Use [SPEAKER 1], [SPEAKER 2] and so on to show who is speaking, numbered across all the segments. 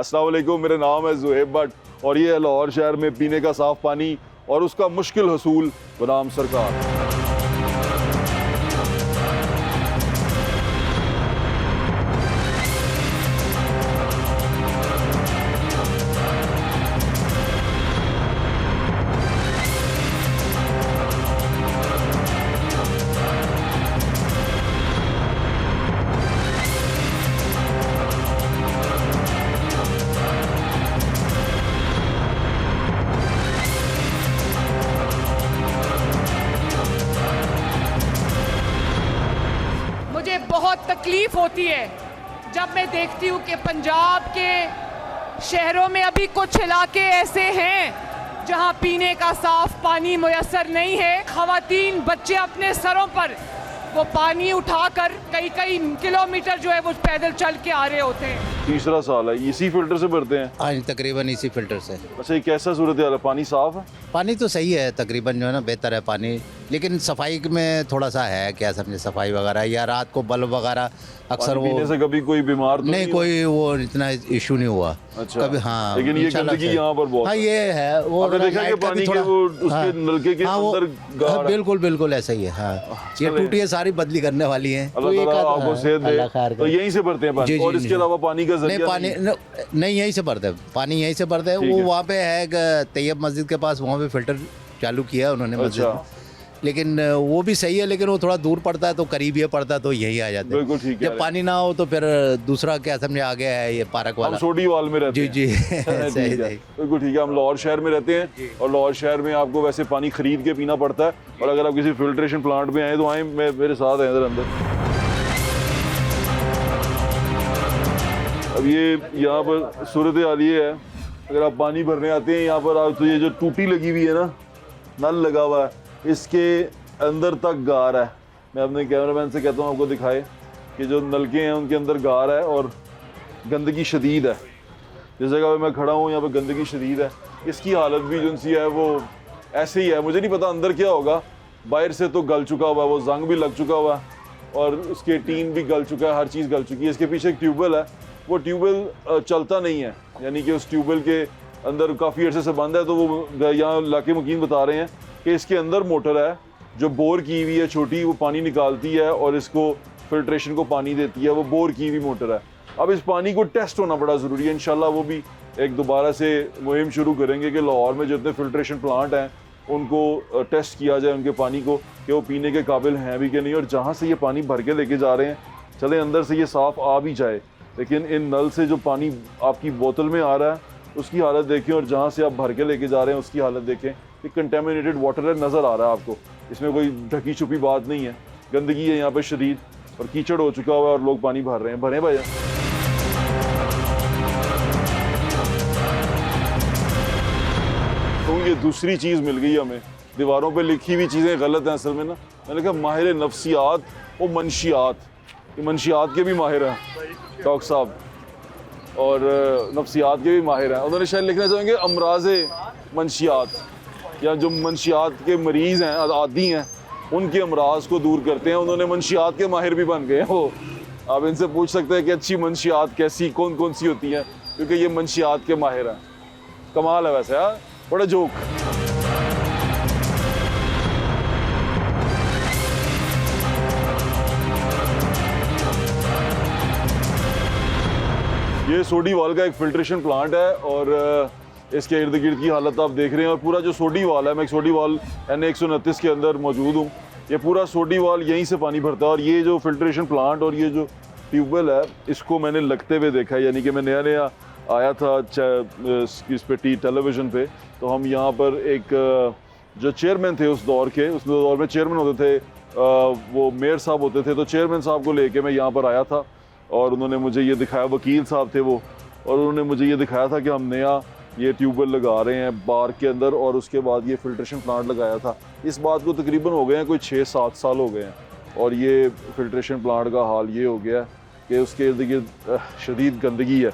[SPEAKER 1] अस्सलाम वालेकुम, मेरा नाम है ज़ुहैब भट्ट और ये है लाहौर शहर में पीने का साफ़ पानी और उसका मुश्किल हसूल बनाम सरकार।
[SPEAKER 2] मुझे बहुत तकलीफ होती है जब मैं देखती हूँ कि पंजाब के शहरों में अभी कुछ इलाके ऐसे हैं जहाँ पीने का साफ पानी मुयस्सर नहीं है। ख़वातीन बच्चे अपने सरों पर वो पानी उठाकर कई कई किलोमीटर जो है वो पैदल चल के आ रहे होते हैं।
[SPEAKER 1] तीसरा साल है, इसी फिल्टर से भरते हैं?
[SPEAKER 3] हाँ, तकरीबन इसी फिल्टर से।
[SPEAKER 1] अच्छा, ये कैसा सूरत हाल है? पानी साफ है?
[SPEAKER 3] पानी तो सही है तकरीबन, जो है ना बेहतर है पानी, लेकिन सफाई में थोड़ा सा है, क्या समझे, सफाई वगैरह या रात को बल्ब वगैरह अक्सर वो
[SPEAKER 1] पीने से कभी कोई बीमार तो
[SPEAKER 3] नहीं, कोई वो इतना इशू नहीं हुआ।
[SPEAKER 1] अच्छा,
[SPEAKER 3] कभी हाँ,
[SPEAKER 1] लेकिन ये
[SPEAKER 3] इंशाल्लाह
[SPEAKER 1] गंदगी
[SPEAKER 3] से।
[SPEAKER 1] यहाँ पर बहुत
[SPEAKER 3] हाँ, ये है वो
[SPEAKER 1] आपने देखा कि पानी के वो उसके नलके के अंदर गाढ़ है।
[SPEAKER 3] बिल्कुल बिल्कुल ऐसा ही है। हाँ, ये टूटियाँ सारी बदली करने वाली हैं।
[SPEAKER 1] अल्लाह ताला आपको सेहत दे। तो यहीं से भरते हैं पानी और इसके अलावा पानी का
[SPEAKER 3] नहीं,
[SPEAKER 1] जरिया
[SPEAKER 3] पानी नहीं, यहीं से भरते हैं पानी, यहीं से भरते हैं। वो वहाँ पे है तैयब मस्जिद के पास, वहाँ पे फिल्टर चालू किया है उन्होंने मस्जिद में, लेकिन वो भी सही है, लेकिन वो थोड़ा दूर पड़ता है, तो करीब ये पड़ता है तो यही आ जाते हैं।
[SPEAKER 1] बिल्कुल ठीक है।
[SPEAKER 3] जब पानी ना हो तो फिर दूसरा क्या समझे आ गया है ये पार्क वाला,
[SPEAKER 1] सोडी वाल में रहते
[SPEAKER 3] जी
[SPEAKER 1] हैं।
[SPEAKER 3] जी सही सही।
[SPEAKER 1] बिल्कुल ठीक है। हम लाहौर शहर में रहते हैं और लाहौर शहर में आपको वैसे पानी खरीद के पीना पड़ता है, और अगर आप किसी फिल्ट्रेशन प्लांट में आए तो आए, मेरे साथ हैं इधर अंदर। अब ये यहाँ पर सूरत हाल ये है, अगर आप पानी भरने आते हैं यहाँ पर आप, तो ये जो टूटी लगी हुई है ना, नल लगा हुआ है, इसके अंदर तक गार है। मैं अपने कैमरामैन से कहता हूँ आपको दिखाए कि जो नलके हैं उनके अंदर गार है और गंदगी शदीद है। जिस जगह पे मैं खड़ा हूँ यहाँ पे गंदगी शदीद है। इसकी हालत भी जो सी है वो ऐसे ही है। मुझे नहीं पता अंदर क्या होगा, बाहर से तो गल चुका हुआ है, वो जंग भी लग चुका हुआ है और उसके टीन भी गल चुका है, हर चीज़ गल चुकी है। इसके पीछे एक ट्यूबवेल है, वो ट्यूबवेल चलता नहीं है, यानी कि उस ट्यूबवेल के अंदर काफ़ी अर्से से बंद है। तो वो यहाँ इलाके मुकीम बता रहे हैं कि इसके अंदर मोटर है जो बोर की हुई है छोटी, वो पानी निकालती है और इसको फिल्ट्रेशन को पानी देती है, वो बोर की हुई मोटर है। अब इस पानी को टेस्ट होना बड़ा ज़रूरी है। इंशाल्लाह वो भी एक दोबारा से मुहिम शुरू करेंगे कि लाहौर में जितने फिल्ट्रेशन प्लांट हैं उनको टेस्ट किया जाए, उनके पानी को, कि वो पीने के काबिल हैं भी कि नहीं। और जहाँ से ये पानी भर के लेके जा रहे हैं, चले अंदर से ये साफ़ आ भी जाए, लेकिन इन नल से जो पानी आपकी बोतल में आ रहा है उसकी हालत देखें, और जहाँ से आप भर के लेके जा रहे हैं उसकी हालत देखें। ये कंटेमिनेटेड वाटर है, नज़र आ रहा है आपको, इसमें कोई ढकी छुपी बात नहीं है। गंदगी है यहाँ पे शदीद और कीचड़ हो चुका हुआ है और लोग पानी भर रहे हैं। भरें भैया। तो ये दूसरी चीज़ मिल गई हमें, दीवारों पे लिखी हुई चीज़ें गलत हैं असल में ना। मैंने कहा माहिर नफ्सियात और मंशियात, ये मंशियात के भी माहिर हैं डॉक्टर साहब और नफ्सियात के भी माहिर हैं। उन्होंने शायद लिखना चाहेंगे अमराज़े मंशियात, या जो मंशियात के मरीज़ हैं, आदी हैं, उनके अमराज को दूर करते हैं। उन्होंने मंशियात के माहिर भी बन गए हैं वो। आप इनसे पूछ सकते हैं कि अच्छी मंशियात कैसी कौन कौन सी होती हैं, क्योंकि ये मंशियात के माहिर हैं। कमाल है वैसे यार, बड़ा जोक। ये सोडी वाल का एक फिल्ट्रेशन प्लांट है और इसके इर्द गिर्द की हालत आप देख रहे हैं। और पूरा जो सोडी वाल है, मैं एक सोडी वाल N129 के अंदर मौजूद हूँ। ये पूरा सोडी वाल यहीं से पानी भरता है और ये जो फिल्ट्रेशन प्लांट और ये जो ट्यूबवेल है, इसको मैंने लगते हुए देखा है। यानी कि मैं नया नया आया था इस पे टेलीविज़न पे, तो हम यहाँ पर एक जो चेयरमैन थे उस दौर में चेयरमैन होते थे, वो मेयर साहब होते थे, तो चेयरमैन साहब को लेके मैं यहाँ पर आया था और उन्होंने मुझे ये दिखाया, वकील साहब थे वो, और उन्होंने मुझे ये दिखाया था कि हम नया ये ट्यूबवेल लगा रहे हैं बार के अंदर, और उसके बाद ये फिल्ट्रेशन प्लांट लगाया था। इस बात को तकरीबन हो गए हैं कोई 6-7 साल हो गए हैं, और ये फिल्ट्रेशन प्लांट का हाल ये हो गया है कि उसके इर्द गिर्द शदीद गंदगी है।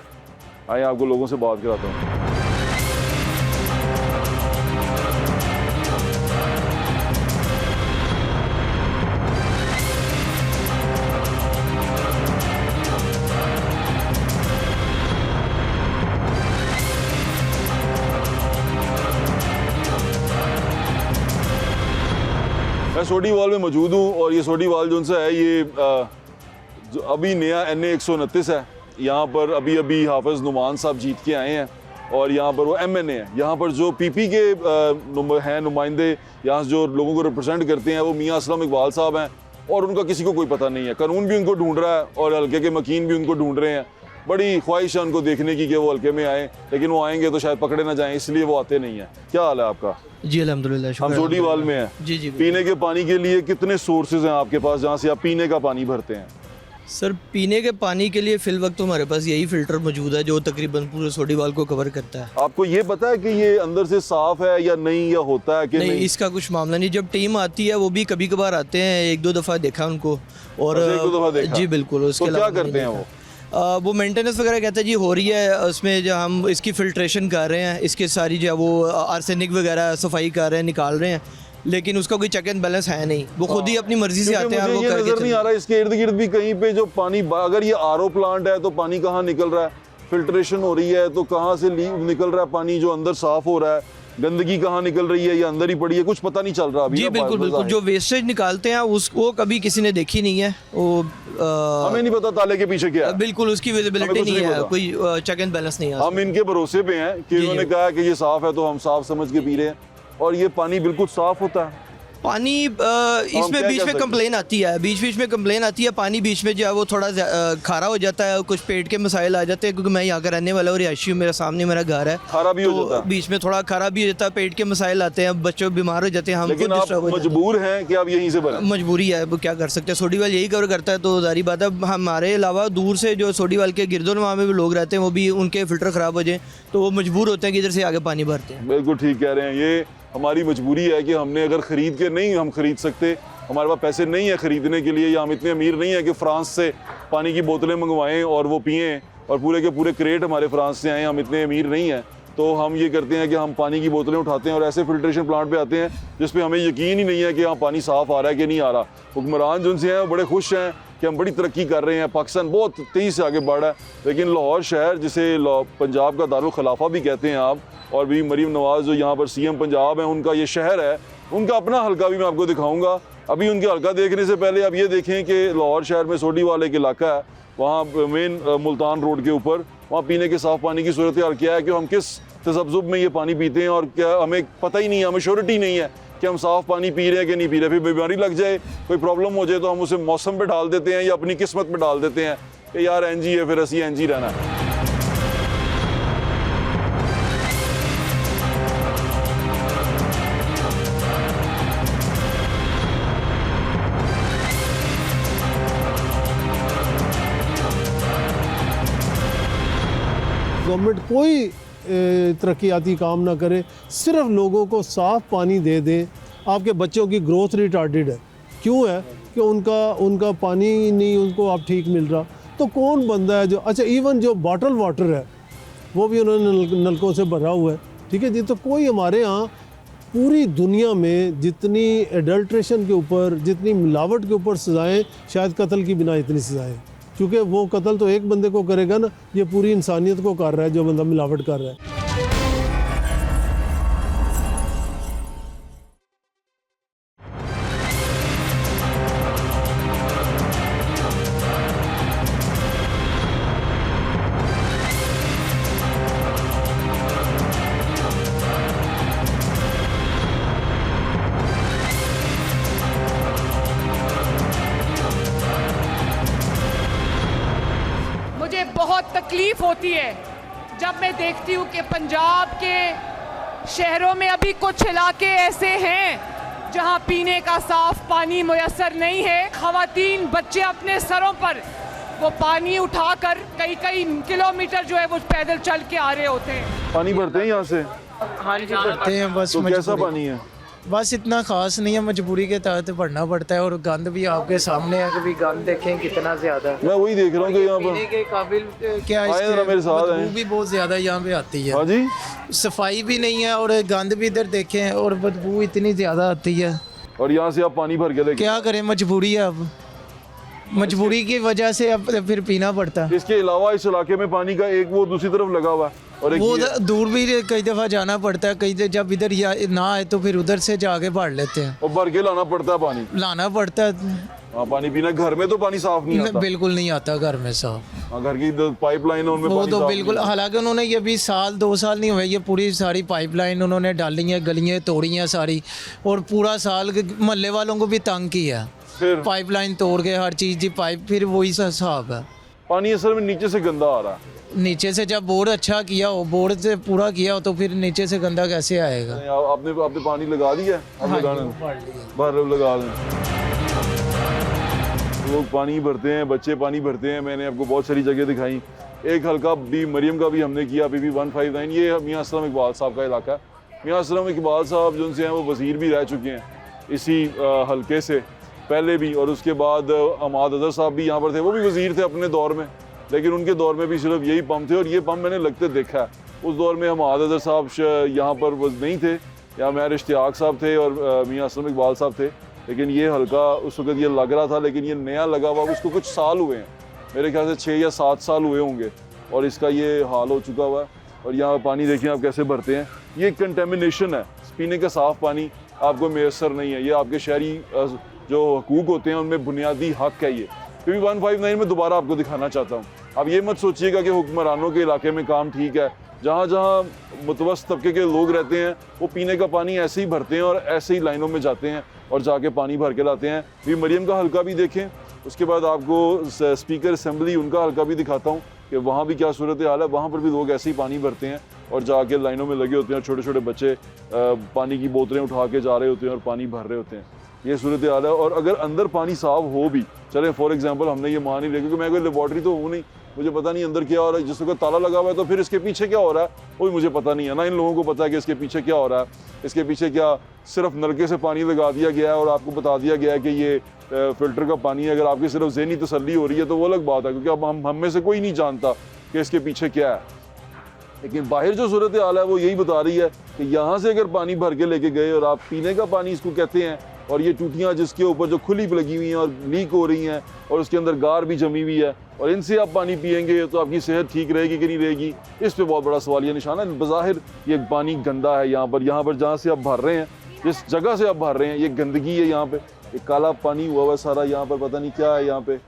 [SPEAKER 1] आइए आपको लोगों से बात कराता हूँ। मैं सोडी वाल में मौजूद हूँ और ये सोडी वाल जो है ये जो अभी नया NA 129 है। यहाँ पर अभी हाफिज़ नुमान साहब जीत के आए हैं और यहाँ पर वो MNA है। यहाँ पर जो PP के हैं नुमाइंदे, यहाँ जो लोगों को रिप्रेजेंट करते हैं वो मियाँ असलम इकबाल साहब हैं और उनका किसी को कोई पता नहीं है। कानून भी उनको ढूंढ रहा है और हल्के के मकीन भी उनको ढूंढ रहे हैं। बड़ी ख्वाहिश है उनको देखने की कि वो हल्के में आए, लेकिन वो आएंगे तो शायद पकड़े ना जाएं, इसलिए वो आते नहीं हैं। क्या हाल है आपका?
[SPEAKER 4] जी अल्हम्दुलिल्लाह।
[SPEAKER 1] हम सोडी वाल में हैं।
[SPEAKER 4] जी जी।
[SPEAKER 1] पीने के पानी के लिए कितने सोर्सेज हैं आपके पास जहाँ से आप पीने का पानी भरते हैं?
[SPEAKER 4] सर पीने के पानी के लिए फ़िल वक्त तो हमारे पास यही फ़िल्टर मौजूद है जो तकरीबन पूरे सोडी वाल को कवर करता है।
[SPEAKER 1] आपको ये पता है कि ये अंदर से साफ है या नहीं, या होता है कि
[SPEAKER 4] नहीं,
[SPEAKER 1] नहीं?
[SPEAKER 4] इसका कुछ मामला नहीं। जब टीम आती है वो भी कभी कभार आते हैं, एक दो दफ़ा देखा उनको। और
[SPEAKER 1] अच्छा, एक दो दफ़ा देखा?
[SPEAKER 4] जी बिल्कुल। उसके
[SPEAKER 1] तो क्या
[SPEAKER 4] अलावा
[SPEAKER 1] करते हैं
[SPEAKER 4] वो मेंटेनेंस वगैरह कहते हैं जी हो रही है, उसमें जो हम इसकी फ़िल्ट्रेशन कर रहे हैं, इसके सारी जो वो आर्सेनिक वगैरह सफाई कर रहे हैं, निकाल रहे हैं, लेकिन उसका कोई चेक एंड बैलेंस है नहीं। वो खुद ही अपनी मर्जी से आते हैं और वो
[SPEAKER 1] मुझे ये
[SPEAKER 4] करके
[SPEAKER 1] नजर नहीं आ रहा इसके इर्द गिर्द भी कहीं पे जो पानी, अगर ये RO प्लांट है तो पानी कहाँ निकल रहा है? फिल्ट्रेशन हो रही है तो कहाँ से निकल रहा है पानी जो अंदर साफ हो रहा है? गंदगी कहाँ निकल रही है या अंदर ही पड़ी है? कुछ पता नहीं चल रहा अभी।
[SPEAKER 4] जी बिल्कुल बिल्कुल। जो वेस्टेज निकालते हैं उसको कभी किसी ने देखी नहीं है। वो
[SPEAKER 1] हमें नहीं पता ताले के पीछे क्या है।
[SPEAKER 4] बिल्कुल उसकी विजिबिलिटी नहीं है, कोई चेक एंड बैलेंस नहीं है।
[SPEAKER 1] हम इनके भरोसे पे हैं कि उन्होंने कहा कि ये साफ है तो हम साफ समझ के पी रहे हैं और ये पानी बिल्कुल साफ होता है।
[SPEAKER 4] पानी इसमें बीच में कंप्लेन आती है, बीच में कंप्लेन आती है। पानी बीच में जो है वो थोड़ा खारा हो जाता है, कुछ पेट के मसाइल आ जाते हैं, क्योंकि मैं यहाँ का रहने वाला हूँ, रिहायशी हूँ, मेरा सामने मेरा घर है।
[SPEAKER 1] खारा भी हो जाता है
[SPEAKER 4] बीच में, थोड़ा खारा भी हो जाता है, पेट के मसाइल आते हैं, बच्चों बीमार हो जाते हैं, हम
[SPEAKER 1] लेकिन आप मजबूर हैं कि आप यहीं से भरें?
[SPEAKER 4] मजबूरी है, वो क्या कर सकते हैं। सोडी वाल यही कवर करता है तो जारी बात है। हमारे अलावा दूर से जो सोडी वाल के गिरदोनवा में भी लोग रहते हैं, वो भी उनके फ़िल्टर ख़राब हो जाए तो वो मजबूर होते हैं कि इधर से आगे पानी भरते हैं।
[SPEAKER 1] बिल्कुल ठीक कह रहे हैं। ये हमारी मजबूरी है कि हमने अगर ख़रीद के नहीं हम ख़रीद सकते, हमारे पास पैसे नहीं है ख़रीदने के लिए, या हम इतने अमीर नहीं है कि फ़्रांस से पानी की बोतलें मंगवाएं और वो पिएं और पूरे के पूरे क्रेट हमारे फ़्रांस से आए। हम इतने अमीर नहीं हैं, तो हम ये करते हैं कि हम पानी की बोतलें उठाते हैं और ऐसे फिल्ट्रेशन प्लांट पे आते हैं जिस पे हमें यकीन ही नहीं है कि हाँ पानी साफ़ आ रहा है कि नहीं आ रहा। हुक्मरान जो उनसे हैं वो बड़े खुश हैं कि हम बड़ी तरक्की कर रहे हैं, पाकिस्तान बहुत तेज़ी से आगे बढ़ रहा है, लेकिन लाहौर शहर, जिसे पंजाब का दारुल खिलाफा भी कहते हैं आप, और भी मरीम नवाज़ जो यहाँ पर CM पंजाब हैं, उनका ये शहर है, उनका अपना हल्का भी मैं आपको दिखाऊंगा। अभी उनके हल्का देखने से पहले आप ये देखें कि लाहौर शहर में सोडी वाल एक इलाका है, वहाँ मेन मुल्तान रोड के ऊपर, वहाँ पीने के साफ़ पानी की सूरत हाल क्या है कि हम किस तसब्जुब में ये पानी पीते हैं और क्या हमें पता ही नहीं है, हमें श्योरिटी नहीं है कि हम साफ़ पानी पी रहे हैं कि नहीं पी रहे। फिर बीमारी लग जाए, कोई प्रॉब्लम हो जाए तो हम उसे मौसम पे डाल देते हैं या अपनी किस्मत पे डाल देते हैं कि यार एनजी है, फिर असी एनजी रहना है।
[SPEAKER 5] गवर्नमेंट कोई तरक्याती काम ना करे, सिर्फ लोगों को साफ़ पानी दे दें। आपके बच्चों की ग्रोथ रिटार्डेड है, क्यों है कि उनका पानी नहीं उनको आप ठीक मिल रहा। तो कौन बंदा है जो, अच्छा इवन जो बॉटल वाटर है वो भी उन्होंने नलकों से भरा हुआ है, ठीक है जी। तो कोई हमारे यहाँ पूरी दुनिया में जितनी एडल्ट्रेशन के ऊपर, जितनी मिलावट के ऊपर सज़ाएँ, शायद कत्ल की बिना इतनी सज़ाएँ, क्योंकि वो कत्ल तो एक बंदे को करेगा ना, ये पूरी इंसानियत को कर रहा है जो बंदा मिलावट कर रहा है।
[SPEAKER 2] मुझे बहुत तकलीफ होती है जब मैं देखती हूँ कि पंजाब के शहरों में अभी कुछ इलाके ऐसे हैं जहाँ पीने का साफ पानी मुयस्सर नहीं है। खवातीन बच्चे अपने सरों पर वो पानी उठाकर कई कई किलोमीटर जो है वो पैदल चल के आ रहे होते हैं।
[SPEAKER 1] पानी भरते हैं यहाँ से?
[SPEAKER 6] हाँ जी भरते हैं, बस
[SPEAKER 1] तो कैसा पानी है?
[SPEAKER 6] बस इतना खास नहीं है, मजबूरी के तहत भरना पड़ता है। और गंद भी आपके सामने है, कभी गंद देखें कितना ज्यादा है।
[SPEAKER 1] मैं वही देख रहा हूँ कि यहाँ
[SPEAKER 6] पीने
[SPEAKER 1] पर
[SPEAKER 6] के काबिल क्या
[SPEAKER 1] आए जरा मेरे साथ आए।
[SPEAKER 6] बदबू भी बहुत ज्यादा यहाँ पे आती है।
[SPEAKER 1] हाँ जी,
[SPEAKER 6] सफाई भी नहीं है और गंद भी इधर देखें और बदबू इतनी ज्यादा आती है।
[SPEAKER 1] और यहाँ से आप पानी भर के लेके,
[SPEAKER 6] क्या करें, मजबूरी है। अब मजबूरी की वजह से अब फिर पीना पड़ता है।
[SPEAKER 1] इसके अलावा इस इलाके में पानी का एक वो दूसरी तरफ लगा हुआ है, और एक
[SPEAKER 6] वो
[SPEAKER 1] ये-
[SPEAKER 6] दूर भी कई दफ़ा जाना पड़ता है, जब इधर ना आए तो फिर उधर से जाके भर लेते हैं,
[SPEAKER 1] और भर के लाना पड़ता है पानी।
[SPEAKER 6] लाना पड़ता है।
[SPEAKER 1] हाँ, पानी पीना। घर में तो पानी साफ नहीं आता।
[SPEAKER 6] बिल्कुल नहीं आता घर में साफ।
[SPEAKER 1] हाँ, घर की पाइपलाइन है उनमें
[SPEAKER 6] वो
[SPEAKER 1] पानी
[SPEAKER 6] तो
[SPEAKER 1] साफ
[SPEAKER 6] बिल्कुल,
[SPEAKER 1] नहीं है।
[SPEAKER 6] हालांकि उन्होंने ये भी 2 साल नहीं हुए, ये पूरी सारी पाइपलाइन उन्होंने डाली है, गलियाँ तोड़ी हैं सारी, और पूरा साल मोहल्ले वालों को भी तंग किया।
[SPEAKER 1] फिर
[SPEAKER 6] पाइपलाइन तोड़ के हर चीज़ की पाइप, फिर वही सा हिसाब है।
[SPEAKER 1] पानी असल में नीचे से गंदा आ रहा है।
[SPEAKER 6] नीचे से जब बोर्ड अच्छा किया हो, बोर्ड से पूरा किया हो, तो फिर नीचे से गंदा कैसे आएगा?
[SPEAKER 1] आपने पानी लगा दिया है? अब लगाना भर लगा लें। लोग पानी भरते हैं, बच्चे पानी भरते हैं। मैंने आपको बहुत सारी जगह दिखाई। एक हल्का भी मरियम का भी हमने किया, PB 159। ये मियाँ असलम इकबाल साहब का इलाका है। मियाँ असलम इकबाल साहब जो उनसे हैं वो वज़ीर भी रह चुके हैं इसी हल्के से पहले भी, और उसके बाद अमाद अजहर साहब भी यहाँ पर थे। वो भी वज़ीर थे अपने दौर में, लेकिन उनके दौर में भी सिर्फ यही पंप थे, और ये पंप मैंने लगते देखा है। उस दौर में अमाद अजहर साहब यहाँ पर नहीं थे, या मैं इश्तियाक साहब थे और मियाँ असलम इकबाल साहब थे। लेकिन ये हल्का उस वक्त ये लग रहा था, लेकिन ये नया लगा हुआ, उसको कुछ साल हुए हैं, मेरे ख्याल से 6 या 7 साल हुए होंगे, और इसका ये हाल हो चुका हुआ है। और यहाँ पानी देखिए आप कैसे भरते हैं। ये कंटेमिनेशन है, पीने का साफ़ पानी आपको मैसर नहीं है। ये आपके शहरी जो हकूक़ होते हैं उनमें बुनियादी हक़ है। ये PB 159 में दोबारा आपको दिखाना चाहता हूँ। आप ये मत सोचिएगा कि हुक्मरानों के इलाके में काम ठीक है। जहाँ जहाँ मुतवस्सित तबके के लोग रहते हैं वो पीने का पानी ऐसे ही भरते हैं और ऐसे ही लाइनों में जाते हैं और जाके पानी भर के लाते हैं। भी मरियम का हल्का भी देखें, उसके बाद आपको स्पीकर असम्बली उनका हल्का भी दिखाता हूँ कि वहाँ भी क्या सूरत हाल है। वहाँ पर भी लोग ऐसे ही पानी भरते हैं और जाके लाइनों में लगे होते हैं। छोटे छोटे बच्चे पानी की बोतलें उठा के जा रहे होते हैं और पानी भर रहे होते हैं। ये सूरत हाल है। और अगर अंदर पानी साफ हो भी, चलें फॉर एग्जांपल हमने ये मान ही लिया, क्योंकि मैं कोई लेबॉर्ट्री तो हूँ नहीं, मुझे पता नहीं अंदर क्या हो रहा है। जिस वक्त ताला लगा हुआ है तो फिर इसके पीछे क्या हो रहा है वो भी मुझे पता नहीं है। ना इन लोगों को पता है कि इसके पीछे क्या हो रहा है। इसके पीछे क्या सिर्फ नलके से पानी लगा दिया गया है और आपको बता दिया गया है कि ये फ़िल्टर का पानी है। अगर आपकी सिर्फ ज़हनी तसल्ली हो रही है तो वो अलग बात है, क्योंकि अब हम में से कोई नहीं जानता कि इसके पीछे क्या है। लेकिन बाहर जो सूरत हाल है वो यही बता रही है कि यहाँ से अगर पानी भर के लेके गए और आप पीने का पानी इसको कहते हैं, और ये टूटियाँ जिसके ऊपर जो खुली लगी हुई हैं और लीक हो रही हैं और उसके अंदर गार भी जमी हुई है, और इनसे आप पानी पिएंगे तो आपकी सेहत ठीक रहेगी कि नहीं रहेगी, इस पे बहुत बड़ा सवालिया निशान है। बज़ाहिर ये पानी गंदा है। यहाँ पर जहाँ से आप भर रहे हैं, जिस जगह से आप भर रहे हैं, ये गंदगी है। यहाँ पे ये काला पानी हुआ हुआ है सारा। यहाँ पर पता नहीं क्या है। यहाँ पे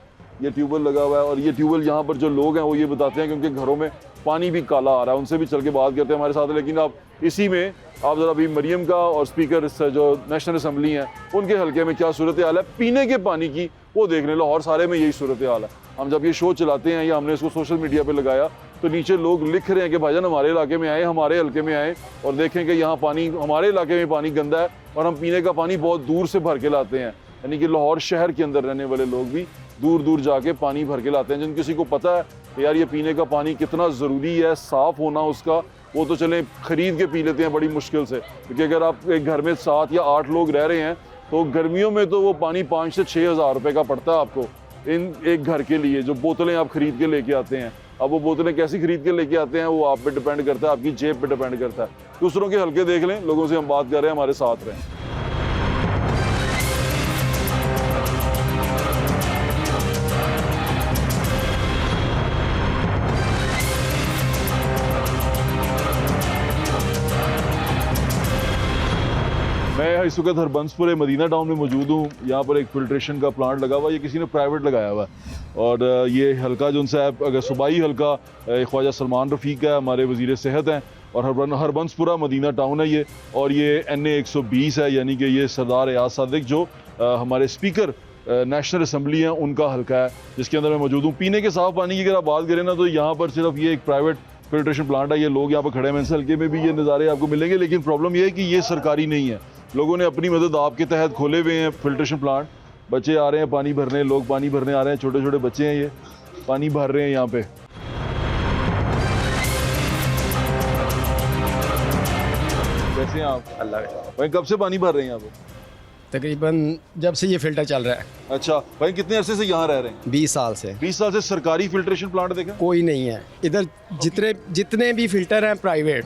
[SPEAKER 1] ये ट्यूबवेल लगा हुआ है, और ये ट्यूबवेल यहाँ पर जो लोग हैं वो ये बताते हैं कि उनके घरों में पानी भी काला आ रहा है। उनसे भी चल के बात करते हैं हमारे साथ। लेकिन आप इसी में आप ज़रा अभी मरियम का और स्पीकर जो नेशनल असम्बली हैं उनके हल्के में क्या सूरत हाल है पीने के पानी की, वो देख लें। लाहौर सारे में यही सूरत हाल है। हम जब ये शो चलाते हैं या हमने इसको सोशल मीडिया पे लगाया तो नीचे लोग लिख रहे हैं कि भाईजान हमारे इलाके में आए, हमारे हल्के में आए और देखें कि यहाँ पानी, हमारे इलाके में पानी गंदा है और हम पीने का पानी बहुत दूर से भर के लाते हैं। यानी कि लाहौर शहर के अंदर रहने वाले लोग भी दूर दूर जाके पानी भर के लाते हैं। जिन किसी को पता है कि यार ये पीने का पानी कितना ज़रूरी है, साफ़ होना उसका, वो तो चलें ख़रीद के पी लेते हैं बड़ी मुश्किल से। क्योंकि अगर आप एक घर में 7 या 8 लोग रह रहे हैं तो गर्मियों में तो वो पानी 5 से 6 हज़ार रुपये का पड़ता है आपको इन एक घर के लिए, जो बोतलें आप ख़रीद के लेके आते हैं। अब वो बोतलें कैसी ख़रीद के लेके आते हैं वो आप पे डिपेंड करता है, आपकी जेब पे डिपेंड करता है। दूसरों के हल्के देख लें, लोगों से हम बात कर रहे हैं, हमारे साथ रहें। मैं इस वक्त हरबंसपुर मदीना टाउन में मौजूद हूँ। यहाँ पर एक फ़िल्ट्रेशन का प्लांट लगा हुआ है, ये किसी ने प्राइवेट लगाया हुआ है। और ये हल्का जो उनसे अगर सूबाई हल्का ख्वाजा सलमान रफ़ीक है, हमारे वज़ीर सेहत हैं, और हरबंसपुरा मदीना टाउन है ये। और ये NA 120 है, यानी कि ये सरदार एयाज सादिक जो हमारे स्पीकर नेशनल असम्बली हैं उनका हल्का है, जिसके अंदर मैं मौजूद हूँ। पीने के साफ़ पानी की अगर आप बात करें ना तो यहाँ पर सिर्फ ये एक प्राइवेट फ़िल्ट्रेशन प्लांट है। ये लोग यहाँ पर खड़े हैं, इस हल्के में भी ये नज़ारे आपको मिलेंगे। लेकिन प्रॉब्लम ये है कि ये सरकारी नहीं है। लोगों ने अपनी मदद आपके तहत खोले हुए हैं फ़िल्ट्रेशन प्लांट। बच्चे आ रहे हैं पानी भरने, लोग पानी भरने आ रहे हैं, छोटे छोटे बच्चे हैं, ये पानी भर रहे हैं यहाँ पे। कैसे हैं आप?
[SPEAKER 7] अल्लाह
[SPEAKER 1] भाई कब से पानी भर रहे हैं यहाँ पे?
[SPEAKER 7] तकरीबन जब से ये फ़िल्टर चल रहा है।
[SPEAKER 1] अच्छा भाई, कितने अरसे से यहाँ रह रहे हैं?
[SPEAKER 7] 20 साल से।
[SPEAKER 1] 20 साल से सरकारी फ़िल्ट्रेशन प्लांट देखा?
[SPEAKER 7] कोई नहीं है इधर। जितने भी फ़िल्टर हैं प्राइवेट,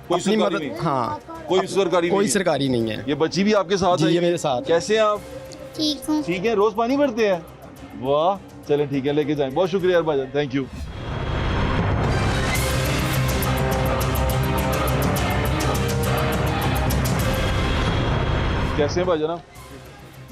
[SPEAKER 1] कोई
[SPEAKER 7] अपनी
[SPEAKER 1] सरकारी
[SPEAKER 7] मदद।
[SPEAKER 1] नहीं?
[SPEAKER 7] हाँ,
[SPEAKER 1] कोई सरकारी
[SPEAKER 7] कोई
[SPEAKER 1] नहीं है?
[SPEAKER 7] सरकारी नहीं है।
[SPEAKER 1] ये बच्ची भी आपके साथ
[SPEAKER 7] जी,
[SPEAKER 1] है?
[SPEAKER 7] ये मेरे साथ।
[SPEAKER 1] कैसे हैं आप?
[SPEAKER 8] ठीक हूँ।
[SPEAKER 1] ठीक है, रोज पानी भरते हैं? वाह, चलें ठीक है, लेके जाएं। बहुत शुक्रिया यार भाईजान, थैंक यू। कैसे हैं भाईजान?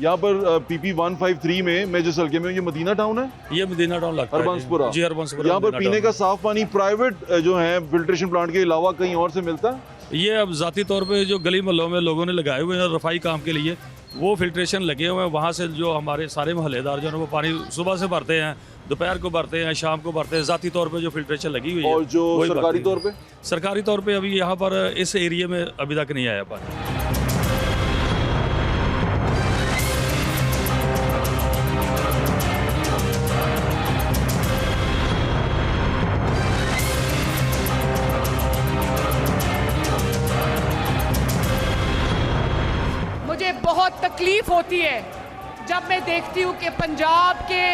[SPEAKER 1] यहाँ पर पीपी 153 में मैं जिस हल्के में हूँ, ये मदीना टाउन है,
[SPEAKER 8] ये मदीना टाउन लगता है
[SPEAKER 1] हरबंसपुरा।
[SPEAKER 8] जी, हरबंसपुरा।
[SPEAKER 1] यहाँ पर
[SPEAKER 8] मदीना
[SPEAKER 1] पीने
[SPEAKER 8] टाउन।
[SPEAKER 1] का साफ पानी प्राइवेट जो है फिल्ट्रेशन प्लांट के अलावा कहीं और से मिलता है?
[SPEAKER 8] ये अब ज़ाती तौर पे जो गली मोहल्लों में लोगों ने लगाए हुए हैं रफाई काम के लिए, वो फिल्ट्रेशन लगे हुए हैं। वहाँ से जो हमारे सारे मोहल्लेदार जो है वो पानी सुबह से भरते हैं, दोपहर को भरते हैं, शाम को भरते हैं। ज़ाती तौर पे जो फिल्ट्रेशन लगी हुई है,
[SPEAKER 1] और जो
[SPEAKER 8] वही
[SPEAKER 1] सरकारी
[SPEAKER 8] भरते
[SPEAKER 1] तौर
[SPEAKER 8] हैं।
[SPEAKER 1] पे?
[SPEAKER 8] सरकारी तौर पे अभी यहाँ पर इस एरिया में अभी तक नहीं आया पानी।
[SPEAKER 2] मुझे बहुत तकलीफ होती है जब मैं देखती हूँ कि पंजाब के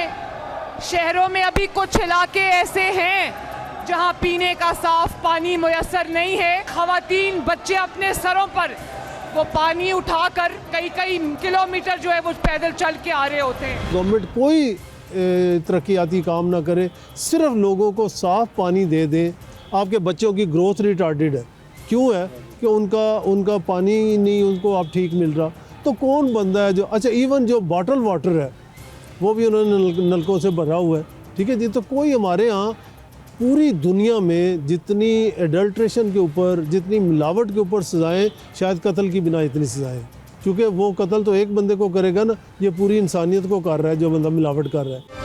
[SPEAKER 2] शहरों में अभी कुछ इलाके ऐसे हैं जहाँ पीने का साफ पानी मुयस्सर नहीं है। खवातीन बच्चे अपने सरों पर वो पानी उठाकर कई कई किलोमीटर जो है वो पैदल चल के आ रहे होते हैं।
[SPEAKER 5] गवर्नमेंट कोई तरक्याती काम ना करे, सिर्फ लोगों को साफ पानी दे दें। आपके बच्चों की ग्रोथ रिटार्डेड है, क्यों है कि उनका पानी नहीं उनको अब ठीक मिल रहा। तो कौन बंदा है जो, अच्छा इवन जो बॉटल वाटर है वो भी उन्होंने नलकों से भरा हुआ है, ठीक है जी। तो कोई हमारे यहाँ पूरी दुनिया में जितनी एडल्ट्रेशन के ऊपर, जितनी मिलावट के ऊपर सज़ाएँ, शायद कत्ल की बिना इतनी सज़ाएँ, क्योंकि वो कत्ल तो एक बंदे को करेगा ना, ये पूरी इंसानियत को कर रहा है जो बंदा मिलावट कर रहा है।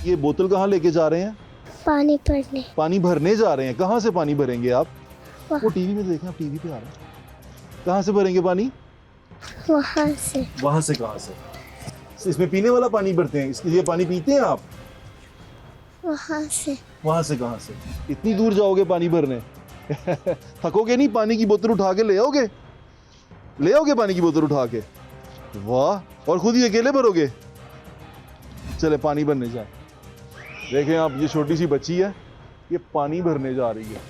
[SPEAKER 1] ये बोतल कहाँ लेके जा रहे हैं?
[SPEAKER 9] पानी भरने।
[SPEAKER 1] पानी भरने जा रहे हैं। कहाँ से पानी भरेंगे आप?
[SPEAKER 9] वहाँ।
[SPEAKER 1] वो टीवी में देखें, आप टीवी पे आ रहे हैं। कहाँ से भरेंगे पानी?
[SPEAKER 9] वहाँ से।
[SPEAKER 1] वहाँ से कहाँ से? इसमें पीने वाला पानी भरते हैं, इसके लिए पानी पीते हैं आप?
[SPEAKER 9] वहाँ से।
[SPEAKER 1] वहाँ से कहाँ से? इतनी दूर जाओगे पानी भरने? थकोगे नहीं? पानी की बोतल उठा के ले आओगे? ले आओगे पानी की बोतल उठा के? वाह। और खुद ही अकेले भरोगे? चले पानी भरने जाए। देखें आप, ये छोटी सी बच्ची है, ये पानी भरने जा रही है।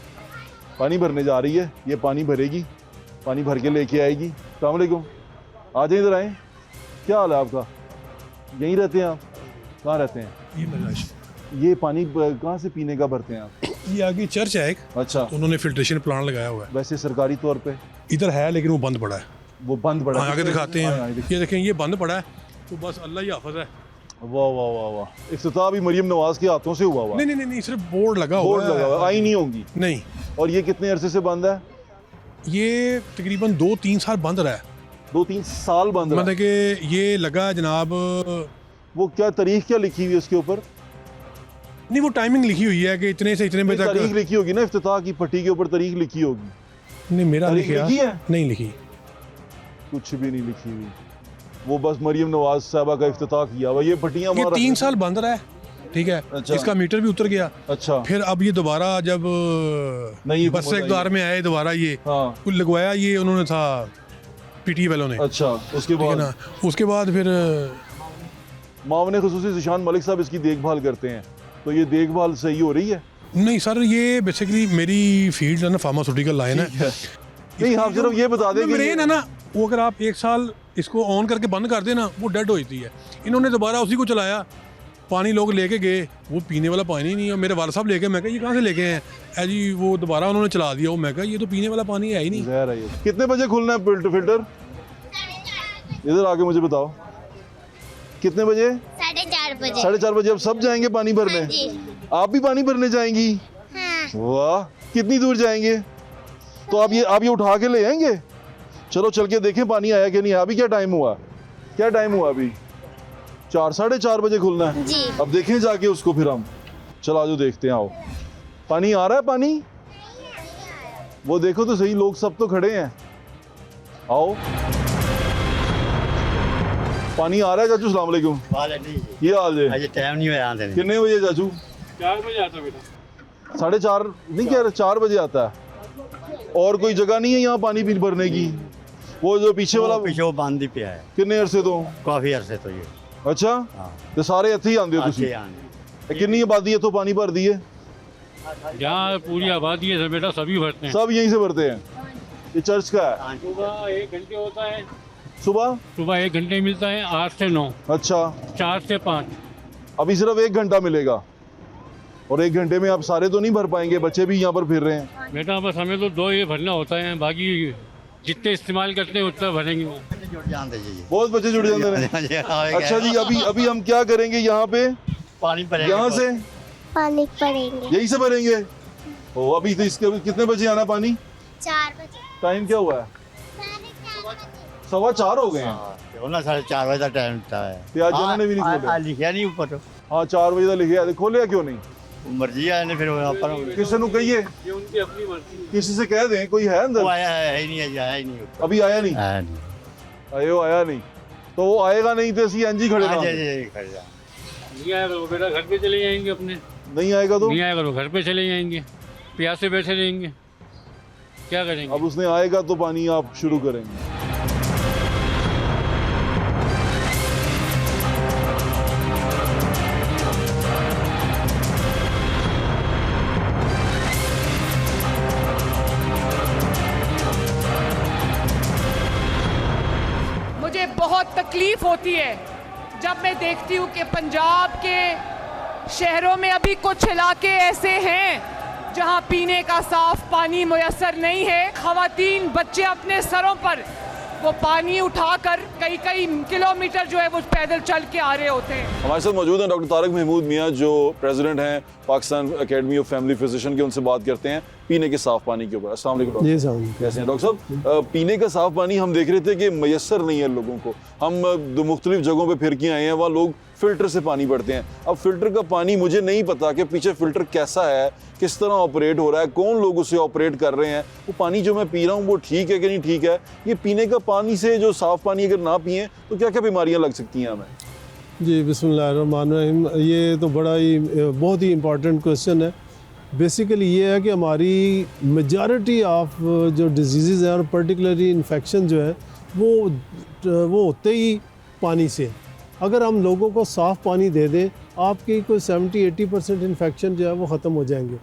[SPEAKER 1] पानी भरने जा रही है, ये पानी भरेगी, पानी भर के लेके आएगी। अस्सलाम वालेकुम, आ जाए इधर आए। क्या हाल है आपका? यहीं रहते हैं आप? कहाँ रहते हैं?
[SPEAKER 10] ये बर्दाश्त।
[SPEAKER 1] ये पानी कहाँ से पीने का भरते हैं आप?
[SPEAKER 10] ये आगे चर्च है एक,
[SPEAKER 1] अच्छा।
[SPEAKER 10] उन्होंने फिल्ट्रेशन प्लांट लगाया हुआ है।
[SPEAKER 1] वैसे सरकारी तौर पे
[SPEAKER 10] इधर है लेकिन वो बंद पड़ा है।
[SPEAKER 1] वो बंद पड़ा है?
[SPEAKER 10] आगे दिखाते हैं,
[SPEAKER 1] हाँ,
[SPEAKER 10] ये देखें ये बंद पड़ा है, तो बस अल्लाह ही हाफिज है।
[SPEAKER 1] वाह वाह वाह वाह। इफ्तिताह भी मरियम नवाज के हाथों से हुआ हुआ?
[SPEAKER 10] नहीं नहीं नहीं, सिर्फ बोर्ड लगा हुआ
[SPEAKER 1] बोर्ड लगा हुआ, आई नहीं होंगी?
[SPEAKER 10] नहीं।
[SPEAKER 1] और ये कितने अरसे से बंद है?
[SPEAKER 10] ये तकरीबन 2-3 साल बंद रहा है।
[SPEAKER 1] 2-3 साल बंद रहा?
[SPEAKER 10] मतलब कि ये लगा जनाब।
[SPEAKER 1] वो क्या तारीख क्या लिखी हुई है उसके ऊपर?
[SPEAKER 10] नहीं, वो टाइमिंग लिखी हुई है कि इतने से इतने बजे
[SPEAKER 1] तारीख
[SPEAKER 10] तक।
[SPEAKER 1] लिखी होगी ना, इफ्तिताह की पट्टी के ऊपर तारीख लिखी होगी।
[SPEAKER 10] नहीं, मेरा
[SPEAKER 1] तारीख लिखी है?
[SPEAKER 10] नहीं लिखी,
[SPEAKER 1] कुछ भी नहीं लिखी हुई। वो बस मरियम नवाज साहबा का इफ्तिताह किया हुआ। ये पट्टियां
[SPEAKER 10] ये 3 साल बंद रहा है, ठीक है।
[SPEAKER 1] अच्छा।
[SPEAKER 10] इसका मीटर भी उतर गया।
[SPEAKER 1] अच्छा।
[SPEAKER 10] फिर अब ये दोबारा जब
[SPEAKER 1] नहीं
[SPEAKER 10] बस इक़्तिदार में आए दोबारा, ये
[SPEAKER 1] हाँ।
[SPEAKER 10] कुछ लगवाया, ये उन्होंने था पीटी वालों ने।
[SPEAKER 1] अच्छा। उसके
[SPEAKER 10] ठीक है
[SPEAKER 1] बाद
[SPEAKER 10] ना, उसके बाद फिर
[SPEAKER 1] मामले खुसूसी ज़िशान मलिक साहब इसकी देखभाल करते हैं, तो ये देखभाल सही हो रही है?
[SPEAKER 10] नहीं सर, ये बेसिकली मेरी फील्ड है ना, फार्मास्यूटिकल लाइन है।
[SPEAKER 1] नहीं, आप सिर्फ ये बता दें कि
[SPEAKER 10] मेन है ना, वो अगर आप 1 साल इसको ऑन करके बंद कर देना, वो डेड हो जाती है। इन्होंने दोबारा उसी को चलाया, पानी लोग लेके गए, वो पीने वाला पानी नहीं है। मेरे वाला साहब लेके, मैं कहा ये कहाँ से लेके हैं? है जी, वो दोबारा उन्होंने चला दिया। वो मैं कहा ये तो पीने वाला पानी है ही नहीं।
[SPEAKER 1] जहर है ये। कितने बजे खुलना है फिल्टर? इधर आके मुझे बताओ, कितने बजे?
[SPEAKER 9] 4:30 बजे।
[SPEAKER 1] 4:30 बजे। अब सब जाएंगे पानी भरने?
[SPEAKER 9] हाँ जी।
[SPEAKER 1] आप भी पानी भरने जाएंगी?
[SPEAKER 9] हाँ।
[SPEAKER 1] वाह, कितनी दूर जाएंगे? तो आप ये उठा के ले आएंगे? चलो चल के देखें पानी आया कि नहीं। अभी क्या टाइम हुआ? क्या टाइम हुआ अभी? 4, 4:30 बजे खुलना है
[SPEAKER 9] जी।
[SPEAKER 1] अब देखें जाके उसको, फिर हम चलो आज देखते हैं। आओ, पानी आ रहा है? पानी वो देखो तो सही, लोग सब तो खड़े हैं। आओ, पानी आ रहा है चाचू? सलाम अलैकुम। ये हाल है?
[SPEAKER 11] अजे टाइम नहीं होया आंदे।
[SPEAKER 1] कितने बजे चाचू?
[SPEAKER 8] 4 बजे आता बेटा।
[SPEAKER 1] 4:30 नहीं कह रहे, 4 बजे आता है। और कोई जगह नहीं है यहाँ पानी भरने की? वो जो पीछे वाला
[SPEAKER 11] ਪਿਛੋ ਬੰਦ ਹੀ ਪਿਆ ਹੈ
[SPEAKER 1] किन्ने अरसे तो
[SPEAKER 11] ਕਾਫੀ ਅਰਸੇ ਤੋਂ ਜੀ
[SPEAKER 1] अच्छा ਤੇ ਸਾਰੇ ਇੱਥੇ ਹੀ ਆਉਂਦੇ ਹੋ ਤੁਸੀਂ
[SPEAKER 11] ਅੱਛੇ ਆਂਦੇ
[SPEAKER 1] ਇਹ ਕਿੰਨੀ ਆਬਾਦੀ ਇੱਥੋਂ ਪਾਣੀ ਭਰਦੀ है
[SPEAKER 8] जहाँ पूरी आबादी है बेटा सभी भरते हैं
[SPEAKER 1] सब यहीं से भरते हैं ये चर्च का है
[SPEAKER 8] सुबह 1 घंटे होता है
[SPEAKER 1] सुबह
[SPEAKER 8] सुबह 1 घंटे मिलता है 8 से 9
[SPEAKER 1] अच्छा
[SPEAKER 8] 4 से 5
[SPEAKER 1] अभी सिर्फ 1 घंटा मिलेगा और 1 घंटे में आप सारे तो नहीं भर पाएंगे बच्चे भी यहाँ पर फिर रहे हैं
[SPEAKER 8] बेटा बस हमें तो 2 ये भरना होता है बाकी जितने इस्तेमाल करते हैं उतना भरेंगे वो
[SPEAKER 11] ਜੁੜ ਜਾਂਦੇ ਜੀ
[SPEAKER 1] बहुत बच्चे जुड़ जाते हैं अच्छा जी अभी हम क्या करेंगे यहाँ पे
[SPEAKER 11] ਪਾਣੀ ਭਰੇਗਾ
[SPEAKER 1] यहाँ से
[SPEAKER 9] पानी पड़ेंगे
[SPEAKER 1] यहीं से भरेंगे ओ अभी तो इसके कितने बजे आना पानी
[SPEAKER 9] 4 बजे
[SPEAKER 1] टाइम क्या हुआ है 4:15 हो गए हैं
[SPEAKER 11] ਤੇ ਉਹਨਾਂ 4:30 ਵਜੇ ਦਾ ਟਾਈਮ ਦਿੱਤਾ ਹੈ
[SPEAKER 1] ਤੇ ਅੱਜ ਉਹਨਾਂ ਨੇ ਵੀ ਨਹੀਂ ਖੋਲਿਆ।
[SPEAKER 11] ਆ ਲਿਖਿਆ ਨਹੀਂ ਉੱਪਰ
[SPEAKER 1] हाँ 4 बजे का लिखे है खोलिया क्यों नहीं
[SPEAKER 11] ਮਰਜ਼ੀ ਆਏ ਨੇ ਫਿਰ ਆਪਾਂ ਨੂੰ
[SPEAKER 1] किसी को कहिए
[SPEAKER 8] ये उनकी अपनी मर्जी
[SPEAKER 1] किसी से कह दें कोई है
[SPEAKER 11] ਉਹ
[SPEAKER 1] अंदर
[SPEAKER 11] ਆਇਆ ਹੈ ਹੀ ਨਹੀਂ ਅਜੇ ਆਇਆ ਹੀ नहीं
[SPEAKER 1] अभी आया नहीं
[SPEAKER 11] ਆਇਆ ਨਹੀਂ
[SPEAKER 1] आयो आया नहीं तो वो आएगा नहीं तो ਅਸੀਂ ਇੰਜ ਹੀ खड़े
[SPEAKER 11] ਆ
[SPEAKER 1] रहांगे
[SPEAKER 11] ਜੇ ਖੜ ਜਾ
[SPEAKER 8] नहीं आएगा वो बेटा घर पे चले जाएंगे अपने
[SPEAKER 1] नहीं आएगा तो
[SPEAKER 8] नहीं आएगा तो घर पे चले जाएंगे प्यासे बैठे रहेंगे क्या करेंगे
[SPEAKER 1] अब उसने आएगा तो पानी आप शुरू करेंगे
[SPEAKER 2] मुझे बहुत तकलीफ होती है जब मैं देखती हूँ कि पंजाब के शहरों में अभी कुछ इलाके ऐसे हैं जहाँ पीने का साफ पानी मुयस्सर नहीं है। खवातीन बच्चे अपने सरों पर वो पानी उठाकर कई कई किलोमीटर जो है वो पैदल चल के आ रहे होते हैं।
[SPEAKER 1] हमारे साथ मौजूद हैं डॉक्टर तारिक महमूद मियाँ जो प्रेसिडेंट हैं Pakistan academy of family physician के। उनसे बात करते हैं पीने के साफ पानी के ऊपर। अस्सलाम वालेकुम डॉक्टर।
[SPEAKER 5] जी साहब
[SPEAKER 1] कैसे हैं डॉक्टर साहब? पीने का साफ पानी हम देख रहे थे कि मैसर नहीं है लोगों को। हम दो मुख्तलिफ जगहों पे फिर के आए हैं, वहाँ लोग फ़िल्टर से पानी पड़ते हैं। अब फ़िल्टर का पानी मुझे नहीं पता कि पीछे फ़िल्टर कैसा है, किस तरह ऑपरेट हो रहा है, कौन लोग उसे ऑपरेट कर रहे हैं, वो पानी जो मैं पी रहा हूँ वो ठीक है कि नहीं ठीक है। ये पीने का पानी से जो साफ़ पानी अगर ना पिएँ तो क्या क्या बीमारियाँ लग सकती हैं हमें?
[SPEAKER 5] जी बिस्मिल्लाहिर्रहमानिर्रहीम। ये तो बड़ा ही बहुत ही इम्पॉर्टेंट क्वेश्चन है। बेसिकली ये है कि हमारी मेजॉरिटी ऑफ जो डिजीज़ हैं और पर्टिकुलरली इन्फेक्शन जो है वो होते ही पानी से। अगर हम लोगों को साफ़ पानी दे दें आपकी कोई 70-80% इन्फेक्शन जो है वो ख़त्म हो जाएंगे।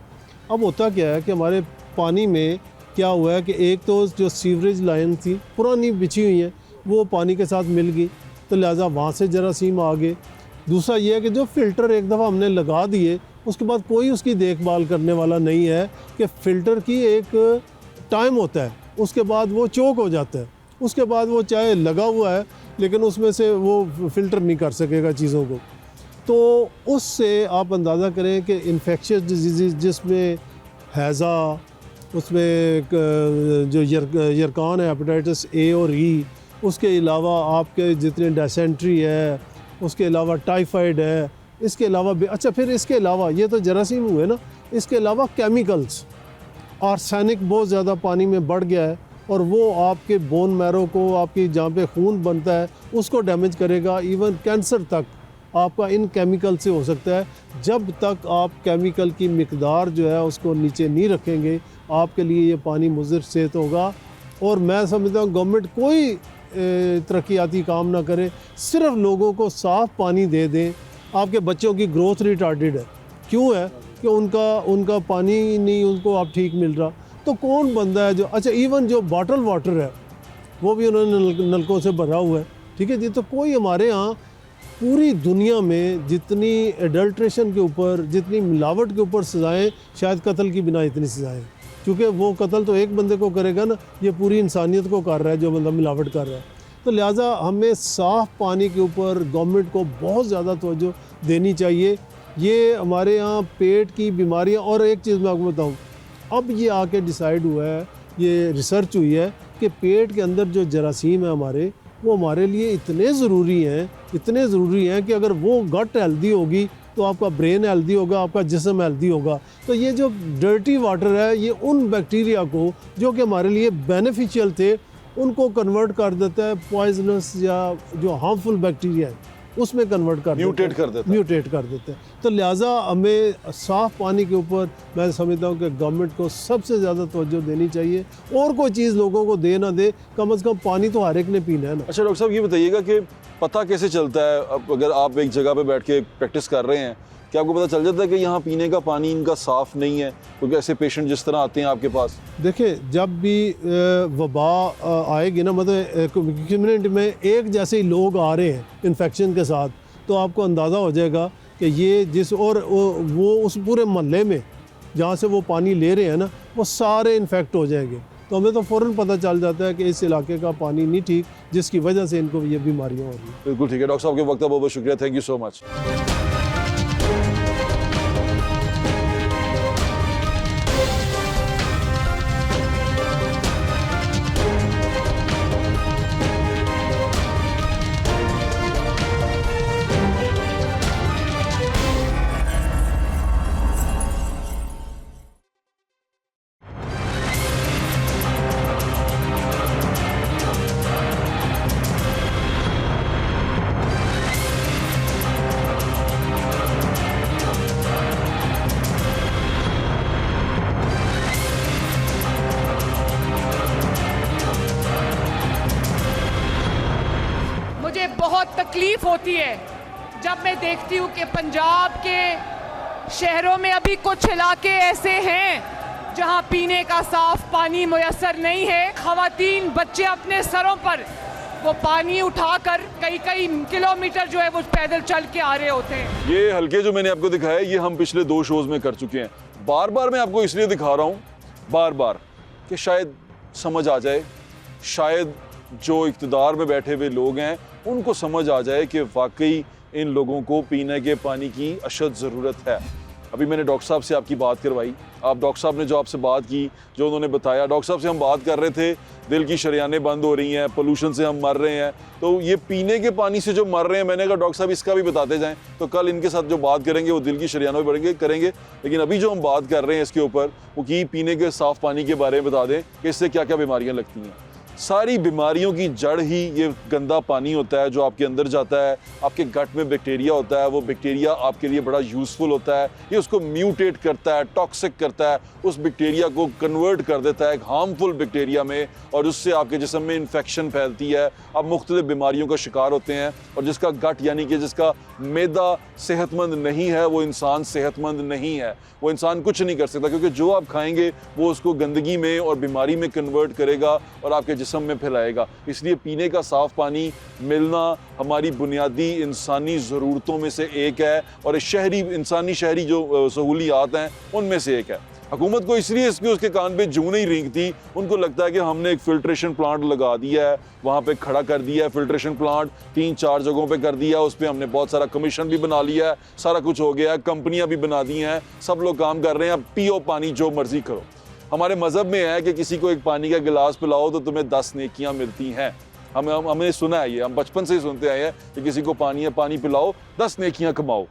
[SPEAKER 5] अब होता क्या है कि हमारे पानी में क्या हुआ है कि एक तो जो सीवरेज लाइन थी पुरानी बिछी हुई है वो पानी के साथ मिल गई तो लिहाजा वहाँ से जरासीम आ गए। दूसरा ये है कि जो फ़िल्टर एक दफ़ा हमने लगा दिए उसके बाद कोई उसकी देखभाल करने वाला नहीं है कि फ़िल्टर की एक टाइम होता है, उसके बाद वो चोक हो जाता है, उसके बाद वो चाहे लगा हुआ है लेकिन उसमें से वो फ़िल्टर नहीं कर सकेगा चीज़ों को। तो उससे आप अंदाज़ा करें कि इन्फेक्शियस डिजीज़ जिसमें हैज़ा, उसमें जो यरकान है हेपेटाइटिस ए और ई, उसके अलावा आपके जितने डायसेंट्री है, उसके अलावा टाइफाइड है, इसके अलावा अच्छा फिर इसके अलावा ये तो जरासीम हुए ना, इसके अलावा केमिकल्स आर्सेनिक बहुत ज़्यादा पानी में बढ़ गया है और वो आपके बोन मैरो को, आपकी जहाँ पे खून बनता है उसको डैमेज करेगा। इवन कैंसर तक आपका इन केमिकल से हो सकता है। जब तक आप केमिकल की मिकदार जो है उसको नीचे नहीं रखेंगे आपके लिए ये पानी मुज़र सेहत होगा। और मैं समझता हूँ गवर्नमेंट कोई तरक्याती काम ना करे, सिर्फ लोगों को साफ़ पानी दे दें। आपके बच्चों की ग्रोथ रिटार्डेड है, क्यों है कि उनका पानी नहीं उनको आप ठीक मिल रहा। तो कौन बंदा है जो अच्छा इवन जो बॉटल वाटर है वो भी उन्होंने नलकों से भरा हुआ है, ठीक है जी। तो कोई हमारे यहाँ पूरी दुनिया में जितनी एडल्ट्रेशन के ऊपर, जितनी मिलावट के ऊपर सज़ाएँ, शायद कत्ल की बिना इतनी सज़ाएँ, क्योंकि वो कत्ल तो एक बंदे को करेगा ना, ये पूरी इंसानियत को कर रहा है जो बंदा मिलावट कर रहा है। तो लिहाजा हमें साफ़ पानी के ऊपर गवर्नमेंट को बहुत ज़्यादा तवज्जो देनी चाहिए। ये हमारे यहाँ पेट की बीमारियाँ, और एक चीज़ मैं आपको बताऊँ, अब ये आके डिसाइड हुआ है, ये रिसर्च हुई है कि पेट के अंदर जो जरासीम है हमारे, वो हमारे लिए इतने ज़रूरी हैं कि अगर वो गट हेल्दी होगी तो आपका ब्रेन हेल्दी होगा, आपका जिस्म हेल्दी होगा। तो ये जो डर्टी वाटर है ये उन बैक्टीरिया को जो कि हमारे लिए बेनिफिशियल थे उनको कन्वर्ट कर देता है पॉइजनस या जो हार्मफुल बैक्टीरिया है। उसमें कन्वर्ट कर
[SPEAKER 1] म्यूटेट कर देता है।
[SPEAKER 5] म्यूटेट कर देते हैं। तो लिहाजा हमें साफ़ पानी के ऊपर मैं समझता हूँ कि गवर्नमेंट को सबसे ज़्यादा तवज्जो देनी चाहिए। और कोई चीज़ लोगों को दे ना दे, कम से कम पानी तो हर एक ने पीना है ना।
[SPEAKER 1] अच्छा डॉक्टर साहब, ये बताइएगा कि पता कैसे चलता है, अब अगर आप एक जगह पे बैठ के प्रैक्टिस कर रहे हैं, क्या आपको पता चल जाता है कि यहाँ पीने का पानी इनका साफ़ नहीं है? क्योंकि ऐसे पेशेंट जिस तरह आते हैं आपके पास,
[SPEAKER 5] देखिए जब भी वबा आएगी ना, मतलब कम्युनिटी में एक जैसे ही लोग आ रहे हैं इन्फेक्शन के साथ, तो आपको अंदाज़ा हो जाएगा कि ये जिस और वो उस पूरे मोहल्ले में जहाँ से वो पानी ले रहे हैं ना, वो सारे इन्फेक्ट हो जाएंगे। तो हमें तो फ़ौरन पता चल जाता है कि इस इलाके का पानी नहीं ठीक, जिसकी वजह से इनको ये बीमारियाँ हो रही हैं।
[SPEAKER 1] बिल्कुल ठीक है डॉक्टर साहब, के वक्त का बहुत बहुत शुक्रिया, थैंक यू सो मच।
[SPEAKER 2] मुझे बहुत तकलीफ होती है जब मैं देखती हूँ कि पंजाब के शहरों में अभी कुछ इलाके ऐसे हैं जहाँ पीने का साफ पानी मुयस्सर नहीं है। खवातीन बच्चे अपने सरों पर वो पानी उठाकर कई कई किलोमीटर जो है वो पैदल चल के आ रहे होते हैं।
[SPEAKER 1] ये हल्के जो मैंने आपको दिखाया, ये हम पिछले 2 शोज में कर चुके हैं। बार बार मैं आपको इसलिए दिखा रहा हूँ, बार बार, कि शायद समझ आ जाए, शायद जो इक़्तिदार में बैठे हुए लोग हैं उनको समझ आ जाए कि वाकई इन लोगों को पीने के पानी की अशद ज़रूरत है। अभी मैंने डॉक्टर साहब से आपकी बात करवाई, आप डॉक्टर साहब ने जो आपसे बात की, जो उन्होंने बताया, डॉक्टर साहब से हम बात कर रहे थे, दिल की शरियानें बंद हो रही हैं, पोल्यूशन से हम मर रहे हैं, तो ये पीने के पानी से जो मर रहे हैं, मैंने कहा डॉक्टर साहब इसका भी बताते जाएं, तो कल इनके साथ जो बात करेंगे वो दिल की शरियानें बढ़ेंगे करेंगे। लेकिन अभी जो हम बात कर रहे हैं इसके ऊपर, वो कि पीने के साफ़ पानी के बारे में बता दें कि इससे क्या क्या बीमारियाँ लगती हैं। सारी बीमारियों की जड़ ही ये गंदा पानी होता है जो आपके अंदर जाता है। आपके गट में बैक्टीरिया होता है, वो बैक्टीरिया आपके लिए बड़ा यूज़फुल होता है, ये उसको म्यूटेट करता है, टॉक्सिक करता है, उस बैक्टीरिया को कन्वर्ट कर देता है एक हार्मफुल बैक्टीरिया में, और उससे आपके जिस्म में इन्फेक्शन फैलती है, आप मुख्तलिफ बीमारियों का शिकार होते हैं। और जिसका गट यानी कि जिसका मैदा सेहतमंद नहीं है, वो इंसान सेहतमंद नहीं है, वो इंसान कुछ नहीं कर सकता, क्योंकि जो आप खाएंगे वो उसको गंदगी में और बीमारी में कन्वर्ट करेगा और आपके जिस्म में फैलाएगा। इसलिए पीने का साफ़ पानी मिलना हमारी बुनियादी इंसानी ज़रूरतों में से एक है, और इंसानी शहरी जो सहूलियात हैं उनमें से एक है। हुकूमत को इसलिए उसके कान पे जूं नहीं रेंगती, उनको लगता है कि हमने एक फ़िल्ट्रेशन प्लांट लगा दिया है, वहाँ पे खड़ा कर दिया है फ़िल्ट्रेशन प्लांट, 3-4 जगहों पे कर दिया, उस पर हमने बहुत सारा कमीशन भी बना लिया है, सारा कुछ हो गया है, कंपनियाँ भी बना दी हैं, सब लोग काम कर रहे हैं, अब पियो पानी जो मर्ज़ी करो। हमारे मज़हब में है कि किसी को एक पानी का गिलास पिलाओ तो तुम्हें 10 नेकियां मिलती हैं। हमने सुना है, ये हम बचपन से ही सुनते आए हैं कि किसी को पानी पिलाओ 10 नेकियां कमाओ।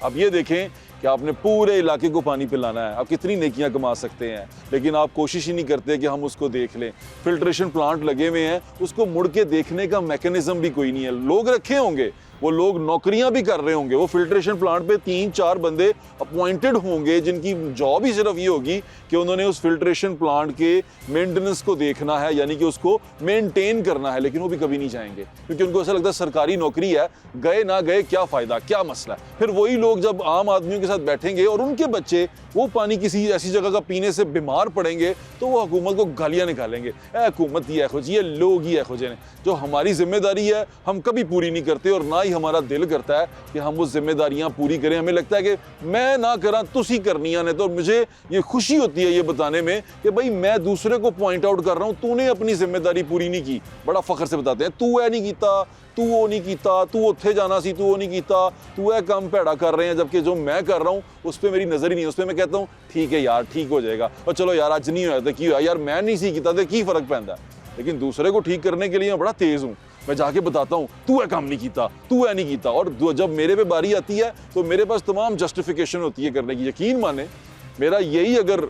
[SPEAKER 1] अब ये देखें कि आपने पूरे इलाके को पानी पिलाना है, आप कितनी नेकियां कमा सकते हैं, लेकिन आप कोशिश ही नहीं करते कि हम उसको देख लें। फिल्ट्रेशन प्लांट लगे हुए हैं, उसको मुड़ के देखने का मैकेनिज्म भी कोई नहीं है। लोग रखे होंगे, वो लोग नौकरियां भी कर रहे होंगे, वो फिल्ट्रेशन प्लांट पे 3-4 बंदे अपॉइंटेड होंगे जिनकी जॉब ही सिर्फ ये होगी कि उन्होंने उस फिल्ट्रेशन प्लांट के मेंटेनेंस को देखना है, यानी कि उसको मेंटेन करना है, लेकिन वो भी कभी नहीं जाएंगे क्योंकि उनको ऐसा लगता है सरकारी नौकरी है, गए ना गए क्या फ़ायदा, क्या मसला है। फिर वही लोग जब आम आदमियों के साथ बैठेंगे और उनके बच्चे वो पानी किसी ऐसी जगह का पीने से बीमार पड़ेंगे तो वो हुकूमत को गालियाँ निकालेंगे, हुकूमत ही है, ये लोग ही है। जो हमारी जिम्मेदारी है हम कभी पूरी नहीं करते, और ना ही हमारा दिल करता है कि हम वो जिम्मेदारियां पूरी करें। हमें लगता है कि मैं ना करा तुसी करनियां ने, तो मुझे ये खुशी होती है ये बताने में कि भाई मैं दूसरे को पॉइंट आउट कर रहा हूं, तूने अपनी जिम्मेदारी पूरी नहीं की। बड़ा फख्र से बताते हैं, तू ऐ नहीं कीता, तू वो नहीं कीता, तू उत्थे जाना सी, तू वो नहीं कीता, तू ऐ काम भैड़ा कर रहे हैं, जबकि जो मैं कर रहा हूँ उस पर मेरी नज़र ही नहीं है। उस पर मैं कहता हूँ ठीक है यार, ठीक हो जाएगा, और चलो यार अज नहीं होया तो की होया यार, मैं नहीं सी कीता तो की फ़र्क पैंदा है। लेकिन दूसरे को ठीक करने के लिए मैं बड़ा तेज़ हूँ, मैं जाके बताता हूँ तू है काम नहीं कीता, तू है नहीं कीता, और जब मेरे पे बारी आती है तो मेरे पास तमाम जस्टिफिकेशन होती है करने की। यकीन माने मेरा यही अगर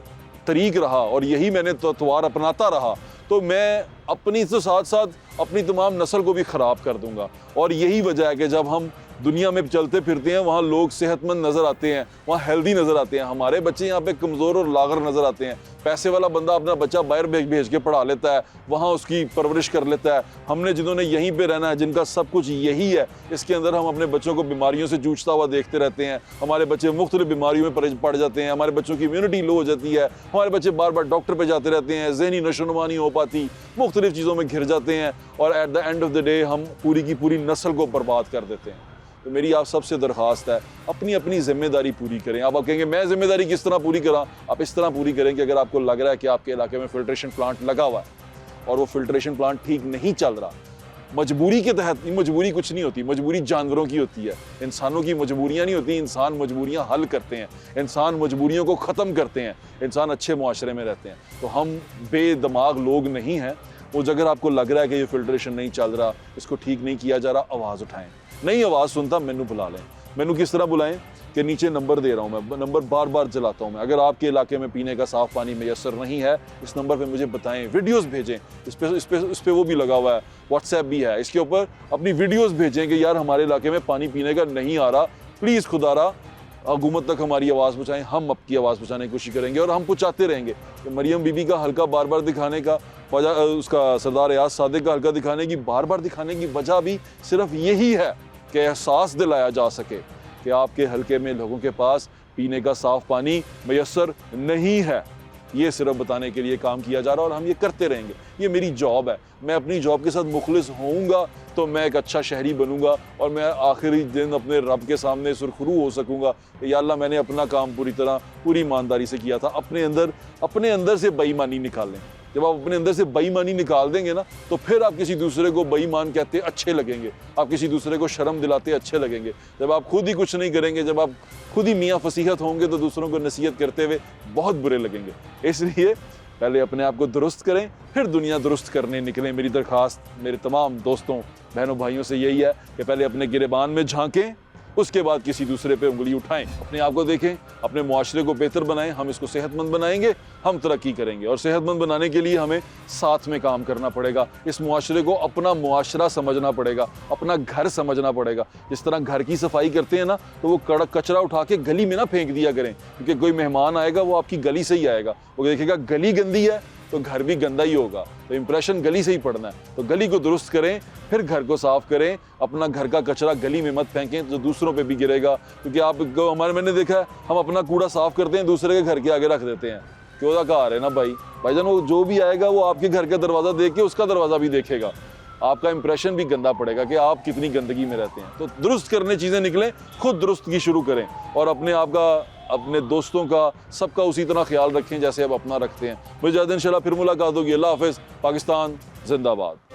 [SPEAKER 1] तरीक रहा और यही मैंने तौर अपनाता रहा तो मैं अपनी तो साथ साथ अपनी तमाम नस्ल को भी ख़राब कर दूंगा। और यही वजह है कि जब हम दुनिया में चलते फिरते हैं वहाँ लोग सेहतमंद नज़र आते हैं, वहाँ हेल्दी नज़र आते हैं, हमारे बच्चे यहाँ पे कमज़ोर और लागर नज़र आते हैं। पैसे वाला बंदा अपना बच्चा बाहर भेज के पढ़ा लेता है, वहाँ उसकी परवरिश कर लेता है। हमने जिन्होंने यहीं पे रहना है, जिनका सब कुछ यही है, इसके अंदर हम अपने बच्चों को बीमारियों से जूझता हुआ देखते रहते हैं। हमारे बच्चे मुख्तलिफ बीमारियों में पड़ जाते हैं, हमारे बच्चों की इम्यूनिटी लो हो जाती है, हमारे बच्चे बार बार डॉक्टर पे जाते रहते हैं, ज़हनी नशोनुमा नहीं हो पाती, मुख्तलिफ चीज़ों में घिर जाते हैं और at the end of the day हम पूरी की पूरी नस्ल को बर्बाद कर देते हैं। तो मेरी आप सबसे दरख्वास्त है, अपनी अपनी जिम्मेदारी पूरी करें। आप कहेंगे मैं जिम्मेदारी किस तरह पूरी करा? आप इस तरह पूरी करें कि अगर आपको लग रहा है कि आपके इलाके में फ़िल्ट्रेशन प्लांट लगा हुआ है और वो फ़िल्ट्रेशन प्लांट ठीक नहीं चल रहा, मजबूरी के तहत, मजबूरी कुछ नहीं होती, मजबूरी जानवरों की होती है, इंसानों की मजबूरियाँ नहीं होती। इंसान मजबूरियाँ हल करते हैं, इंसान मजबूरियों को ख़त्म करते हैं, इंसान अच्छे मुआशरे में रहते हैं। तो हम बेदिमाग लोग नहीं हैं। वो अगर आपको लग रहा है कि ये फ़िल्ट्रेशन नहीं चल रहा, इसको ठीक नहीं किया जा रहा, आवाज़ उठाएँ। नहीं आवाज़ सुनता मैनू बुला लें। मैनू किस तरह बुलाएं कि नीचे नंबर दे रहा हूँ मैं, नंबर बार बार जलाता हूँ मैं। अगर आपके इलाके में पीने का साफ़ पानी मैसर नहीं है, इस नंबर पे मुझे बताएं, वीडियोस भेजें। इस पे वो भी लगा हुआ है, व्हाट्सएप भी है, इसके ऊपर अपनी वीडियोस भेजें कि यार हमारे इलाके में पानी पीने का नहीं आ रहा, प्लीज़ खुदारा हुकूमत तक हमारी आवाज़ पहुँचाएँ। हम आपकी आवाज़ पहुँचाने की कोशिश करेंगे और हम पहुँचाते रहेंगे। कि मरियम बीबी का हल्का बार बार दिखाने का वजह, उसका सरदार एयाज सादिक का हल्का दिखाने की बार बार दिखाने की वजह भी सिर्फ यही है कि एहसास दिलाया जा सके कि आपके हल्के में लोगों के पास पीने का साफ़ पानी मैसर नहीं है। ये सिर्फ बताने के लिए काम किया जा रहा है और हम ये करते रहेंगे। ये मेरी जॉब है। मैं अपनी जॉब के साथ मुखलिस होऊंगा तो मैं एक अच्छा शहरी बनूंगा और मैं आखिरी दिन अपने रब के सामने सुरखरू हो सकूंगा कि या अल्लाह मैंने अपना काम पूरी ईमानदारी से किया था। अपने अंदर से बेईमानी निकालें। जब आप अपने अंदर से बेईमानी निकाल देंगे ना, तो फिर आप किसी दूसरे को बेईमान कहते अच्छे लगेंगे, आप किसी दूसरे को शर्म दिलाते अच्छे लगेंगे। जब आप खुद ही कुछ नहीं करेंगे, जब आप खुद ही मियाँ फसीहत होंगे, तो दूसरों को नसीहत करते हुए बहुत बुरे लगेंगे। इसलिए पहले अपने आप को दुरुस्त करें, फिर दुनिया दुरुस्त करने निकलें। मेरी दरख्वास्त मेरे तमाम दोस्तों बहनों भाइयों से यही है कि पहले अपने गिरेबान में झांकें, उसके बाद किसी दूसरे पे उंगली उठाएं। अपने आप को देखें, अपने मुआशरे को बेहतर बनाएं। हम इसको सेहतमंद बनाएंगे, हम तरक्की करेंगे। और सेहतमंद बनाने के लिए हमें साथ में काम करना पड़ेगा। इस मुआशरे को अपना मुआशरा समझना पड़ेगा, अपना घर समझना पड़ेगा। जिस तरह घर की सफाई करते हैं ना, तो वो कचरा उठा के गली में ना फेंक दिया करें, क्योंकि कोई मेहमान आएगा वो आपकी गली से ही आएगा, वो देखेगा गली गंदी है तो घर भी गंदा ही होगा। तो इंप्रेशन गली से ही पड़ना है। तो गली को दुरुस्त करें, फिर घर को साफ करें। अपना घर का कचरा गली में मत फेंकें जो दूसरों पे भी गिरेगा। क्योंकि मैंने देखा है, हम अपना कूड़ा साफ करते हैं, दूसरे के घर के आगे रख देते हैं। क्यों का कहा है ना भाईजान, वो जो भी आएगा वो आपके घर का दरवाज़ा देख के उसका दरवाज़ा भी देखेगा। आपका इंप्रेशन भी गंदा पड़ेगा कि आप कितनी गंदगी में रहते हैं। तो दुरुस्त करने चीज़ें निकलें, खुद दुरुस्त की शुरू करें और अपने आप का, अपने दोस्तों का, सबका उसी तरह ख्याल रखें जैसे आप अपना रखते हैं। मुझे इंशाल्लाह फिर मुलाकात होगी। अल्लाह हाफ़िज़। पाकिस्तान जिंदाबाद।